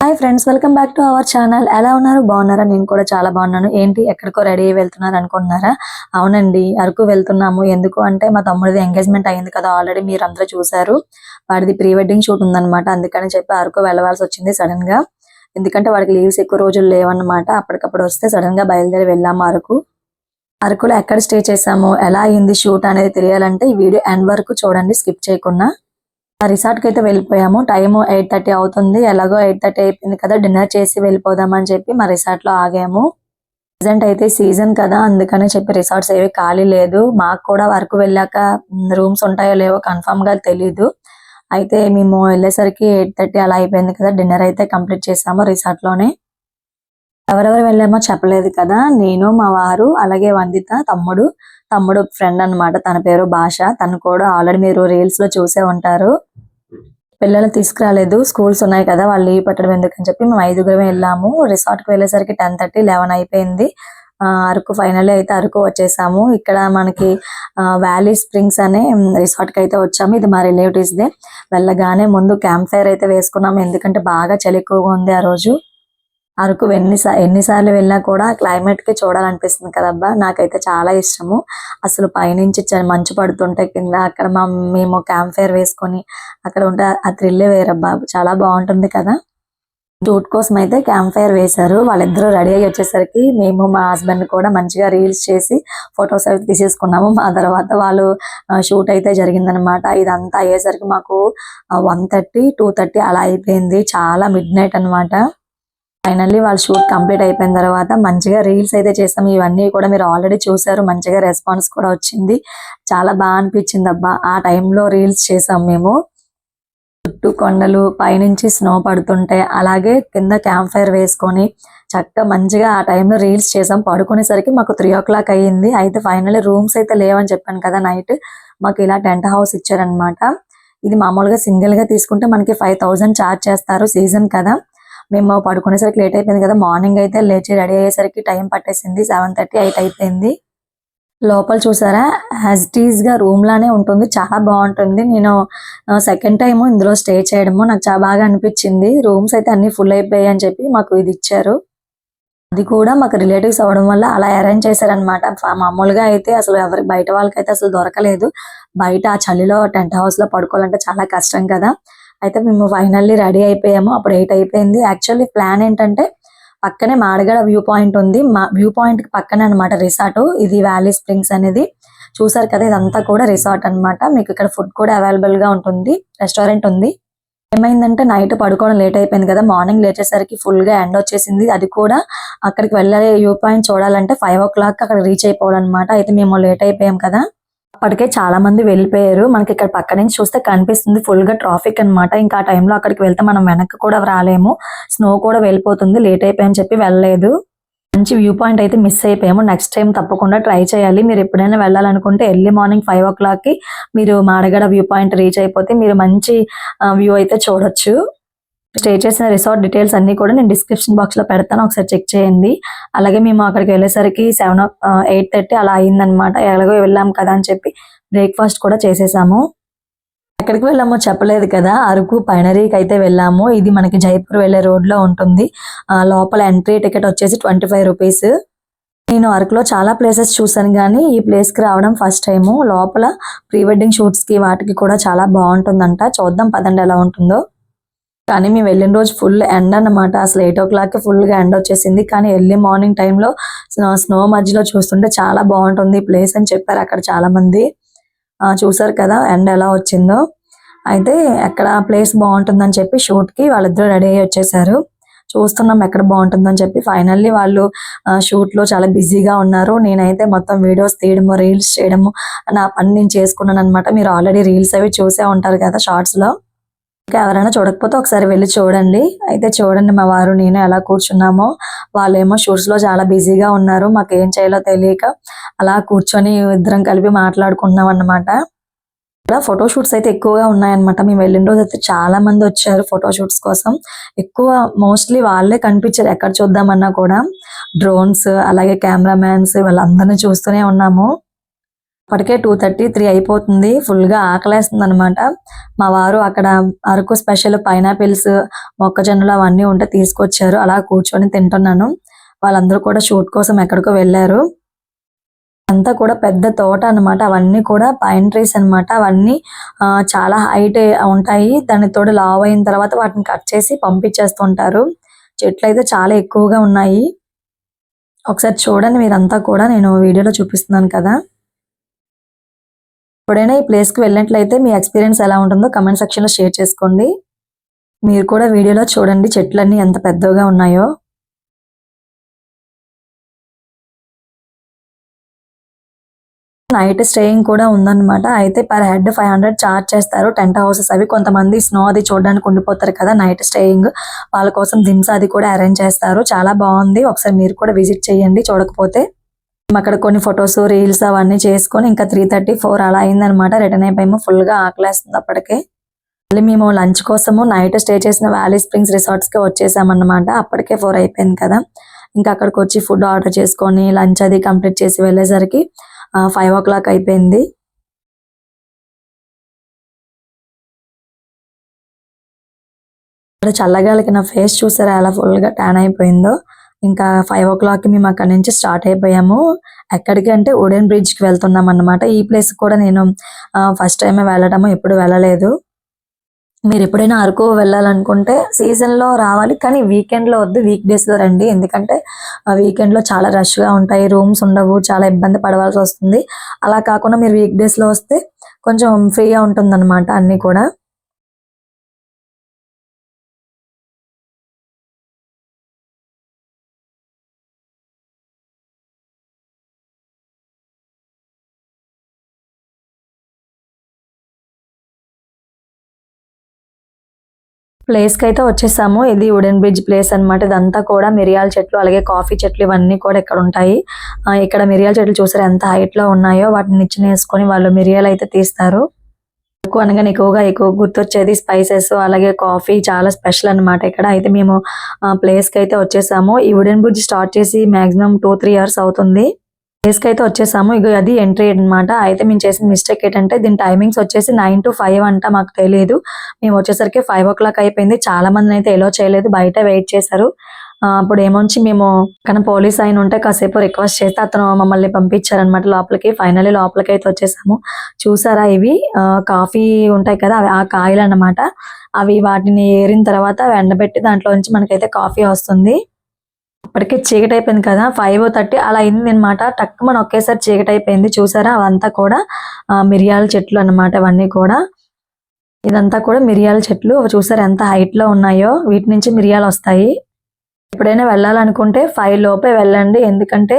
Hi friends, welcome back to our channel. ఎలా ఉన్నారు? బాగున్నారా? నేను కూడా చాలా బాగున్నాను. ఏంటి ఎక్కడికో రెడీ అయ్యి వెళ్తున్నారు అనుకుంటున్నారా? అవునండి, అరకు వెళ్తున్నాము. ఎందుకు అంటే మా తమ్ముడిది ఎంగేజ్మెంట్ అయింది కదా, ఆల్రెడీ మీరు అందరూ చూసారు. వాడిది ప్రీ వెడ్డింగ్ షూట్ ఉందన్నమాట. అందుకని చెప్పి అరకు వెళ్ళవలసి వచ్చింది సడన్ గా. ఎందుకంటే వాడికి లీవ్స్ ఎక్కువ రోజులు లేవన్నమాట. అప్పటికప్పుడు వస్తే సడన్ గా బయలుదేరి వెళ్ళాము అరకు. అరకులో ఎక్కడ స్టే చేసాము, ఎలా అయింది షూట్ అనేది తెలియాలంటే ఈ వీడియో ఎండ్ వరకు చూడండి, స్కిప్ చేయకుండా. రిసార్ట్ కి అయితే వెళ్ళిపోయాము. టైం 8:30 అవుతుంది. ఎలాగో 8:30 అయిపోయింది కదా, డిన్నర్ చేసి వెళ్ళిపోదామని చెప్పి మా రిసార్ట్ లో ఆగాము. ప్రెసెంట్ అయితే సీజన్ కదా, అందుకని చెప్పి రిసార్ట్స్ ఏవి ఖాళీ లేదు. మాకు కూడా వరకు వెళ్ళాక రూమ్స్ ఉంటాయో లేవో కన్ఫర్మ్ గా తెలీదు. అయితే మేము వెళ్ళేసరికి 8:30 అలా అయిపోయింది కదా, డిన్నర్ అయితే కంప్లీట్ చేసాము రిసార్ట్ లోనే. ఎవరెవరు వెళ్ళామో చెప్పలేదు కదా. నేను, మా వారు, అలాగే వందిత తమ్ముడు ఫ్రెండ్ అన్నమాట. తన పేరు భాష. తను కూడా ఆల్రెడీ మీరు రీల్స్ లో చూసే ఉంటారు. పిల్లలు తీసుకురాలేదు, స్కూల్స్ ఉన్నాయి కదా, వాళ్ళు లీవ్ పెట్టడం ఎందుకని చెప్పి మేము 5గురం వెళ్ళాము. రిసార్ట్ కి వెళ్ళేసరికి 10:30, 11 అయిపోయింది. అరకు ఫైనల్ అయితే అరకు వచ్చేసాము. ఇక్కడ మనకి వ్యాలీ స్ప్రింగ్స్ అనే రిసార్ట్ కి అయితే వచ్చాము. ఇది మా రిలేటివ్స్ దే. వెళ్ళగానే ముందు క్యాంప్ ఫైర్ అయితే వేసుకున్నాము, ఎందుకంటే బాగా చలి ఎక్కువగా ఉంది ఆ రోజు. అరకు ఎన్నిసార్లు వెళ్ళినా కూడా క్లైమేట్ కి చూడాలనిపిస్తుంది కదబ్బా. నాకైతే చాలా ఇష్టము. అసలు పైనుంచి మంచు పడుతుంటే కింద అక్కడ మేము క్యాంప్ ఫైర్ వేసుకొని అక్కడ ఉంటే ఆ థ్రిల్లే వేరబ్బా, చాలా బాగుంటుంది కదా. షూట్ కోసం అయితే క్యాంప్ ఫైర్ వేశారు. వాళ్ళిద్దరూ రెడీ అయ్యి వచ్చేసరికి మేము, మా హస్బెండ్ కూడా మంచిగా రీల్స్ చేసి ఫొటోస్ అయితే తీసేసుకున్నాము. ఆ తర్వాత వాళ్ళు షూట్ అయితే జరిగిందనమాట. ఇదంతా అయ్యేసరికి మాకు 1:30, 2:30 అలా అయిపోయింది. చాలా మిడ్ నైట్ అనమాట. ఫైనల్లీ వాళ్ళ షూట్ కంప్లీట్ అయిపోయిన తర్వాత మంచిగా రీల్స్ అయితే చేసాం. ఇవన్నీ కూడా మీరు ఆల్రెడీ చూసారు. మంచిగా రెస్పాన్స్ కూడా వచ్చింది. చాలా బాగా అనిపించింది అబ్బా. ఆ టైంలో రీల్స్ చేసాం మేము. చుట్టూ కొండలు, పైనుంచి స్నో పడుతుంటే, అలాగే కింద క్యాంప్ ఫైర్ వేసుకొని చక్కగా మంచిగా ఆ టైంలో రీల్స్ చేసాం. పడుకునేసరికి మాకు 3 o'clock అయ్యింది. అయితే ఫైనల్లీ రూమ్స్ అయితే లేవని చెప్పాను కదా, నైట్ మాకు ఇలా టెంట్ హౌస్ ఇచ్చారనమాట. ఇది మామూలుగా సింగిల్ గా తీసుకుంటే మనకి 5,000 ఛార్జ్ చేస్తారు. సీజన్ కదా, మేము పడుకునేసరికి లేట్ అయిపోయింది కదా. మార్నింగ్ అయితే లేచి రెడీ అయ్యేసరికి టైం పట్టేసింది. 7:30, 8 అయిపోయింది. లోపల చూసారా, యాజ్ ఇట్ ఈజ్ గా రూమ్ లానే ఉంటుంది. చాలా బాగుంటుంది. నేను సెకండ్ టైం ఇందులో స్టే చేయడము నాకు చాలా బాగా అనిపించింది. రూమ్స్ అయితే అన్ని ఫుల్ అయిపోయాయి అని చెప్పి మాకు ఇది ఇచ్చారు. అది కూడా మాకు రిలేటివ్స్ అవ్వడం వల్ల అలా అరేంజ్ చేశారనమాట. మామూలుగా అయితే అసలు ఎవరికి, బయట వాళ్ళకైతే అసలు దొరకలేదు. బయట ఆ చలిలో టెంట్ హౌస్ లో పడుకోవాలంటే చాలా కష్టం కదా. అయితే మేము ఫైనల్లీ రెడీ అయిపోయాము. అప్పుడు 8 అయిపోయింది. యాక్చువల్లీ ప్లాన్ ఏంటంటే పక్కనే మాడగడ వ్యూ పాయింట్ ఉంది. మా వ్యూ పాయింట్ కి పక్కనే అనమాట రిసార్ట్. ఇది వ్యాలీ స్ప్రింగ్స్ అనేది చూసారు కదా, ఇదంతా కూడా రిసార్ట్ అన్నమాట. మీకు ఇక్కడ ఫుడ్ కూడా అవైలబుల్ గా ఉంటుంది. రెస్టారెంట్ ఉంది. ఏమైందంటే నైట్ పడుకోవడం లేట్ అయిపోయింది కదా, మార్నింగ్ లేచేసరికి ఫుల్ గా ఎండ వచ్చేసింది. అది కూడా అక్కడికి వెళ్ళే వ్యూ పాయింట్ చూడాలంటే 5 o'clock అక్కడ రీచ్ అయిపోవాలన్నమాట. అయితే మేము లేట్ అయిపోయాం కదా. అప్పటికే చాలా మంది వెళ్ళిపోయారు. మనకి ఇక్కడ పక్క నుంచి చూస్తే కనిపిస్తుంది ఫుల్ గా ట్రాఫిక్ అన్నమాట. ఇంకా ఆ టైంలో అక్కడికి వెళ్తే మనం వెనక్కి కూడా రాలేము. స్నో కూడా వెళ్ళిపోతుంది. లేట్ అయిపోయని చెప్పి వెళ్ళలేదు. మంచి వ్యూ పాయింట్ అయితే మిస్ అయిపోయాము. నెక్స్ట్ టైం తప్పకుండా ట్రై చేయాలి. మీరు ఎప్పుడైనా వెళ్ళాలనుకుంటే ఎర్లీ మార్నింగ్ 5 o'clock కి మీరు మాడగడ వ్యూ పాయింట్ రీచ్ అయిపోతే మీరు మంచి వ్యూ అయితే చూడొచ్చు. స్టే చేసిన రిసార్ట్ డీటెయిల్స్ అన్ని కూడా నేను డిస్క్రిప్షన్ బాక్స్ లో పెడతాను, ఒకసారి చెక్ చేయండి. అలాగే మేము అక్కడికి వెళ్ళేసరికి 8:30 అలా అయిందనమాట. ఎలాగో వెళ్ళాం కదా అని చెప్పి బ్రేక్ఫాస్ట్ కూడా చేసేసాము. ఎక్కడికి వెళ్ళామో చెప్పలేదు కదా, అరకు పైనరీకి అయితే వెళ్ళాము. ఇది మనకి జైపూర్ వెళ్లే రోడ్ లో ఉంటుంది. లోపల ఎంట్రీ టికెట్ వచ్చేసి 25 రూపీస్. నేను అరకులో చాలా ప్లేసెస్ చూసాను కానీ ఈ ప్లేస్ కి రావడం ఫస్ట్ టైము. లోపల ప్రీ వెడ్డింగ్ షూట్స్ కి వాటికి కూడా చాలా బాగుంటుందంట. చూద్దాం పదండి ఎలా ఉంటుందో. కానీ మేము వెళ్ళిన రోజు ఫుల్ ఎండ అన్నమాట. అసలు 8 o'clock కి ఫుల్ గా ఎండ వచ్చేసింది. కానీ ఎర్లీ మార్నింగ్ టైంలో స్నో మధ్యలో చూస్తుంటే చాలా బాగుంటుంది ఈ ప్లేస్ అని చెప్పారు అక్కడ చాలా మంది. చూసారు కదా ఎండ ఎలా వచ్చిందో. అయితే ఎక్కడ ప్లేస్ బాగుంటుందని చెప్పి షూట్ కి వాళ్ళిద్దరూ రెడీ అయ్యి వచ్చేసారు. చూస్తున్నాం ఎక్కడ బాగుంటుందని చెప్పి. ఫైనల్లీ వాళ్ళు షూట్ లో చాలా బిజీగా ఉన్నారు. నేనైతే మొత్తం వీడియోస్ తీయడము, రీల్స్ చేయడము నా పని నేను చేసుకున్నాను అనమాట. మీరు ఆల్రెడీ రీల్స్ అవి చూసే ఉంటారు కదా షార్ట్స్ లో. ఇంకా ఎవరైనా చూడకపోతే ఒకసారి వెళ్ళి చూడండి. అయితే చూడండి మా వారు నేను ఎలా కూర్చున్నామో. వాళ్ళేమో షూట్స్ లో చాలా బిజీగా ఉన్నారు. మాకు ఏం చేయాలో తెలియక అలా కూర్చొని ఇద్దరం కలిపి మాట్లాడుకుంటున్నాం అన్నమాట. ఇక్కడ ఫోటో షూట్స్ అయితే ఎక్కువగా ఉన్నాయన్నమాట. మేము వెళ్ళిన రోజు అయితే చాలా మంది వచ్చారు ఫోటో షూట్స్ కోసం. ఎక్కువ మోస్ట్లీ వాళ్ళే కనిపించారు ఎక్కడ చూద్దామన్నా కూడా. డ్రోన్స్ అలాగే కెమెరామ్యాన్స్ వాళ్ళందరినీ చూస్తూనే ఉన్నాము. అప్పటికే 2:30, 3 అయిపోతుంది. ఫుల్‌గా ఆకలేస్తుంది అనమాట. మా వారు అక్కడ అరకు స్పెషల్ పైనాపిల్స్, మొక్కజొన్నలు అవన్నీ ఉంటే తీసుకొచ్చారు. అలా కూర్చొని తింటున్నాను. వాళ్ళందరూ కూడా షూట్ కోసం ఎక్కడికో వెళ్లారు. అంతా కూడా పెద్ద తోట అన్నమాట. అవన్నీ కూడా పైన్ ట్రీస్ అన్నమాట. అవన్నీ చాలా హైట్ ఉంటాయి. దానికి తోడు లావ్ అయిన తర్వాత వాటిని కట్ చేసి పంపించేస్తుంటారు. చెట్లయితే చాలా ఎక్కువగా ఉన్నాయి. ఒకసారి చూడండి మీరంతా కూడా, నేను వీడియోలో చూపిస్తున్నాను కదా. ఎప్పుడైనా ఈ ప్లేస్‌కి వెళ్ళినట్లయితే మీ ఎక్స్‌పీరియన్స్ ఎలా ఉంటుందో కామెంట్ సెక్షన్‌లో షేర్ చేసుకోండి. మీరు కూడా వీడియోలో చూడండి చెట్లన్నీ ఎంత పెద్దవిగా ఉన్నాయో. నైట్ స్టేయింగ్ కూడా ఉందన్నమాట. అయితే పర్ హెడ్ 500 చార్జ్ చేస్తారు. టెంట్ హౌసెస్ అవి. కొంతమంది స్నో అది చూడడానికి ఉండిపోతారు కదా నైట్ స్టేయింగ్. వాళ్ళ కోసం దిమ్స్ అది కూడా అరేంజ్ చేస్తారు. చాలా బాగుంది. ఒకసారి మీరు కూడా విజిట్ చేయండి చూడకపోతే. అక్కడ కొన్ని ఫొటోస్, రీల్స్ అవన్నీ చేసుకొని ఇంకా 3:30, 4 అలా అయిందనమాట. రిటర్న్ అయిపోయాము. ఫుల్‌గా ఆకలేస్తుంది అప్పటికే. మళ్ళీ మేము లంచ్ కోసము నైట్ స్టే చేసిన వ్యాలీ స్ప్రింగ్స్ రిసార్ట్స్‌కి వచ్చేసామన్నమాట. అప్పటికే 4 అయిపోయింది కదా. ఇంకా అక్కడికి వచ్చి ఫుడ్ ఆర్డర్ చేసుకొని లంచ్ అది కంప్లీట్ చేసి వెళ్ళేసరికి 5:00 అయిపోయింది. ఇక్కడ చల్లగాలికి నా ఫేస్ చూసారా ఎలా ఫుల్‌గా ట్యాన్ అయిపోయిందో. ఇంకా 5:00కి మేము అక్కడి నుంచి స్టార్ట్ అయిపోయాము. ఎక్కడికి అంటే వుడెన్ బ్రిడ్జ్‌కి వెళ్తున్నాం అన్నమాట. ఈ ప్లేస్ కూడా నేను ఫస్ట్ టైమే వెళ్ళడము, ఎప్పుడు వెళ్ళలేదు. మీరు ఎప్పుడైనా అరకు వెళ్ళాలనుకుంటే సీజన్‌లో రావాలి. కానీ వీకెండ్‌లో వద్దు, వీక్ డేస్‌లో రండి. ఎందుకంటే వీకెండ్‌లో చాలా రష్‌గా ఉంటాయి. రూమ్స్ ఉండవు. చాలా ఇబ్బంది పడవలసి వస్తుంది. అలా కాకుండా మీరు వీక్ డేస్‌లో వస్తే కొంచెం ఫ్రీగా ఉంటుందన్నమాట అన్నీ కూడా. ప్లేస్‌కైతే వచ్చేసాము. ఇది వుడెన్ బ్రిడ్జ్ ప్లేస్ అన్నమాట. ఇదంతా కూడా మిరియాల చెట్లు, అలాగే కాఫీ చెట్లు ఇవన్నీ కూడా ఇక్కడ ఉంటాయి. ఇక్కడ మిరియాల చెట్లు చూసారా ఎంత హైట్‌లో ఉన్నాయో. వాటిని నిచ్చెనేసుకొని వాళ్ళు మిరియాలైతే తీస్తారు. అరకు అనగానే ఎక్కువ గుర్తొచ్చేది స్పైసెస్, అలాగే కాఫీ చాలా స్పెషల్ అన్నమాట ఇక్కడ. అయితే మేము ప్లేస్‌కైతే వచ్చేసాము. ఈ వుడెన్ బ్రిడ్జ్ స్టార్ట్ చేసి మాక్సిమం 2, 3 ఇయర్స్ అవుతుంది. ప్లేస్‌కైతే వచ్చేసాము. ఇగో అది ఎంట్రీ అన్నమాట. అయితే మేము చేసిన మిస్టేక్ ఏంటంటే దీని టైమింగ్స్ వచ్చేసి 9-5 అంట. మాకు తెలీదు. మేము వచ్చేసరికి 5:00 అయిపోయింది. చాలా మందినైతే ఎలో చేయలేదు. బయట వెయిట్ చేశారు. అప్పుడు ఏమొంచి మేము పక్కన పోలీస్ ఆయన ఉంటే కాసేపు రిక్వెస్ట్ చేస్తే అతను మమ్మల్ని పంపించారన్నమాట లోపలికి. ఫైనల్లీ లోపలికైతే వచ్చేసాము. చూసారా ఇవి కాఫీ ఉంటాయి కదా అవి ఆ కాయలన్నమాట. అవి వాటిని ఏరిన తర్వాత ఎండబెట్టి దాంట్లో నుంచి మనకైతే కాఫీ వస్తుంది. అప్పటికే చీకటైపోయింది కదా. 5:30 అలా అయిందనమాట. టక్కుమని ఒకేసారి చీకటైపోయింది. చూసారా అవంతా కూడా మిరియాల చెట్లు అన్నమాట ఇవన్నీ కూడా. ఇదంతా కూడా మిరియాల చెట్లు. చూసారా ఎంత హైట్‌లో ఉన్నాయో. వీటి నుంచి మిరియాలొస్తాయి. ఎప్పుడైనా వెళ్ళాలనుకుంటే 5 లోపే వెళ్ళండి. ఎందుకంటే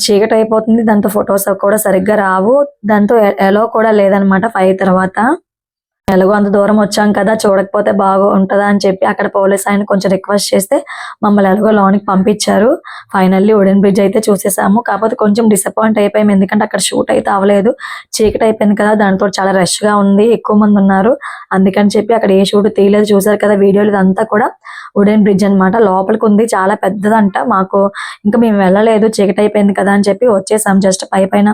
చీకటైపోతుంది. దాంతో ఫోటోస్ కూడా సరిగ్గా రావు. దాంతో ఎలో కూడా లేదనమాట 5 తర్వాత. ఎలాగో అంత దూరం వచ్చాం కదా చూడకపోతే బాగుంటదా అని చెప్పి అక్కడ పోలీస్ ఆయన కొంచెం రిక్వెస్ట్ చేస్తే మమ్మల్ని ఎలాగో లోనికి పంపించారు. ఫైనల్లీ వుడెన్ బ్రిడ్జ్ అయితే చూసేసాము. కాకపోతే కొంచెం డిసప్పాయింట్ అయిపోయాము. ఎందుకంటే అక్కడ షూట్ అయితే అవ్వలేదు. చీకటి అయిపోయింది కదా. దానితో చాలా రష్‌గా ఉంది. ఎక్కువ మంది ఉన్నారు. అందుకని చెప్పి అక్కడ ఏ షూట్ తీయలేదు. చూసారు కదా వీడియోలో ఇదంతా కూడా వుడెన్ బ్రిడ్జ్ అన్నమాట. లోపలికి ఉంది. చాలా పెద్దదంట. మాకు ఇంకా మేము వెళ్ళలేదు. చీకటి అయిపోయింది కదా అని చెప్పి వచ్చేసాం. జస్ట్ పైన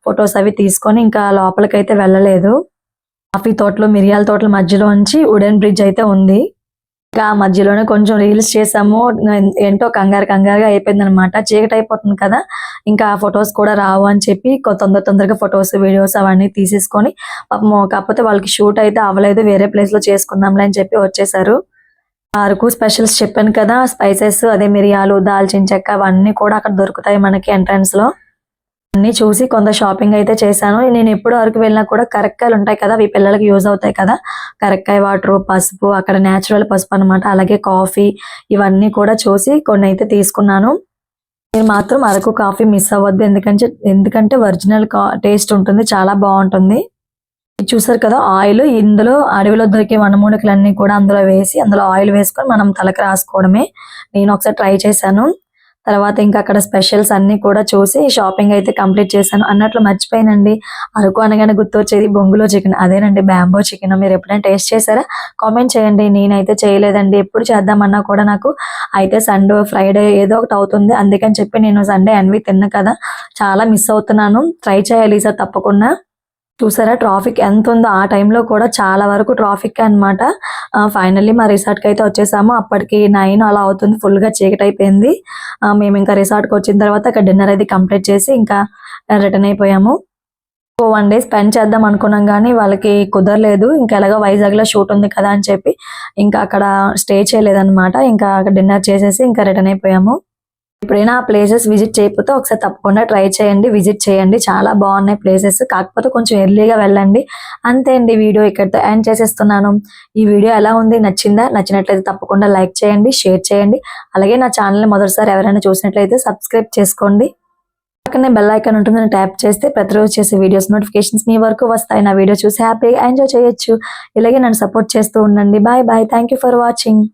ఫోటోస్ అవి తీసుకొని ఇంకా లోపలికైతే వెళ్ళలేదు. కాఫీ తోటలు, మిరియాల తోటల మధ్యలోంచి వుడెన్ బ్రిడ్జ్ అయితే ఉంది. ఇంకా మధ్యలోనే కొంచెం రీల్స్ చేసాము. ఏంటో కంగారుగా అయిపోయిందనమాట. చీకటైపోతుంది కదా. ఇంకా ఫోటోస్ కూడా రావు అని చెప్పి తొందరగా ఫోటోస్, వీడియోస్ అవన్నీ తీసేసుకొని పాపం కాకపోతే వాళ్ళకి షూట్ అయితే అవ్వలేదు. వేరే ప్లేస్‌లో చేసుకుందాంలే అని చెప్పి వచ్చేసారు. అరకు స్పెషల్స్ చెప్పాను కదా. స్పైసెస్ అదే మిరియాలు, దాల్చిన చెక్క అవన్నీ కూడా అక్కడ దొరుకుతాయి మనకి ఎంట్రన్స్‌లో. అన్నీ చూసి కొంత షాపింగ్ అయితే చేశాను. నేను ఎప్పుడు అరకు వెళ్ళినా కూడా కరక్కాయలు ఉంటాయి కదా. అవి పిల్లలకి యూజ్ అవుతాయి కదా. కరక్కాయ వాటరు, పసుపు అక్కడ నేచురల్ పసుపు అన్నమాట. అలాగే కాఫీ ఇవన్నీ కూడా చూసి కొన్ని అయితే తీసుకున్నాను. మీరు మాత్రం అరకు కాఫీ మిస్ అవ్వద్దు. ఎందుకంటే ఒరిజినల్ టేస్ట్ ఉంటుంది. చాలా బాగుంటుంది. ఇది చూసారు కదా ఆయిల్. ఇందులో అడవిలో దొరికే వనమూలికలన్నీ కూడా అందులో వేసి అందులో ఆయిల్ వేసుకొని మనం తలకు రాసుకోవడమే. నేను ఒకసారి ట్రై చేశాను. తర్వాత ఇంకా అక్కడ స్పెషల్స్ అన్ని కూడా చూసి షాపింగ్ అయితే కంప్లీట్ చేశాను. అన్నట్లు మర్చిపోయానండి, అరకు అనగానే గుర్తొచ్చేది బొంగులో చికెన్. అదేనండి బ్యాంబో చికెన్. మీరు ఎప్పుడైనా టేస్ట్ చేశారా? కామెంట్ చేయండి. నేనైతే చేయలేదండి. ఎప్పుడు చేద్దామన్నా కూడా నాకు అయితే సండే ఫ్రైడే ఏదో ఒకటి అవుతుంది. అందుకని చెప్పి నేను సండే అన్వి తిన్న కదా, చాలా మిస్ అవుతున్నాను. ట్రై చేయాలి ఈసారి తప్పకుండా. చూసారా ట్రాఫిక్ ఎంత ఉందో, ఆ టైంలో కూడా చాలా వరకు ట్రాఫిక్ అన్నమాట. ఫైనల్లీ మా రిసార్ట్కి అయితే వచ్చేసాము. అప్పటికి 9 అలా అవుతుంది, ఫుల్గా చీకటి అయిపోయింది. మేము ఇంకా రిసార్ట్కి వచ్చిన తర్వాత అక్కడ డిన్నర్ అయితే కంప్లీట్ చేసి ఇంకా రిటర్న్ అయిపోయాము. 1 డే స్పెండ్ చేద్దాం అనుకున్నాం కానీ వాళ్ళకి కుదరలేదు. ఇంకా ఎలాగో వైజాగ్లో షూట్ ఉంది కదా అని చెప్పి ఇంకా అక్కడ స్టే చేయలేదన్నమాట. ఇంకా అక్కడ డిన్నర్ చేసేసి ఇంకా రిటర్న్ అయిపోయాము. ఎప్పుడైనా ఆ ప్లేసెస్ విజిట్ చేయకపోతే ఒకసారి తప్పకుండా ట్రై చేయండి, విజిట్ చేయండి. చాలా బాగున్నాయి ప్లేసెస్. కాకపోతే కొంచెం ఎర్లీగా వెళ్ళండి. అంతే అండి, వీడియో ఇక్కడితో ఎండ్ చేసేస్తున్నాను. ఈ వీడియో ఎలా ఉంది, నచ్చిందా? నచ్చినట్లయితే తప్పకుండా లైక్ చేయండి, షేర్ చేయండి. అలాగే నా ఛానల్ని మొదటిసారి ఎవరైనా చూసినట్లయితే సబ్స్క్రైబ్ చేసుకోండి. పక్కనే బెల్ ఐకాన్ ఉంటుంది, ట్యాప్ చేస్తే ప్రతిరోజు చేసే వీడియోస్ నోటిఫికేషన్స్ మీ వరకు వస్తాయి. నా వీడియో చూసి హ్యాపీగా ఎంజాయ్ చేయొచ్చు. ఇలాగే నన్ను సపోర్ట్ చేస్తూ ఉండండి. Bye bye. Thank you for watching.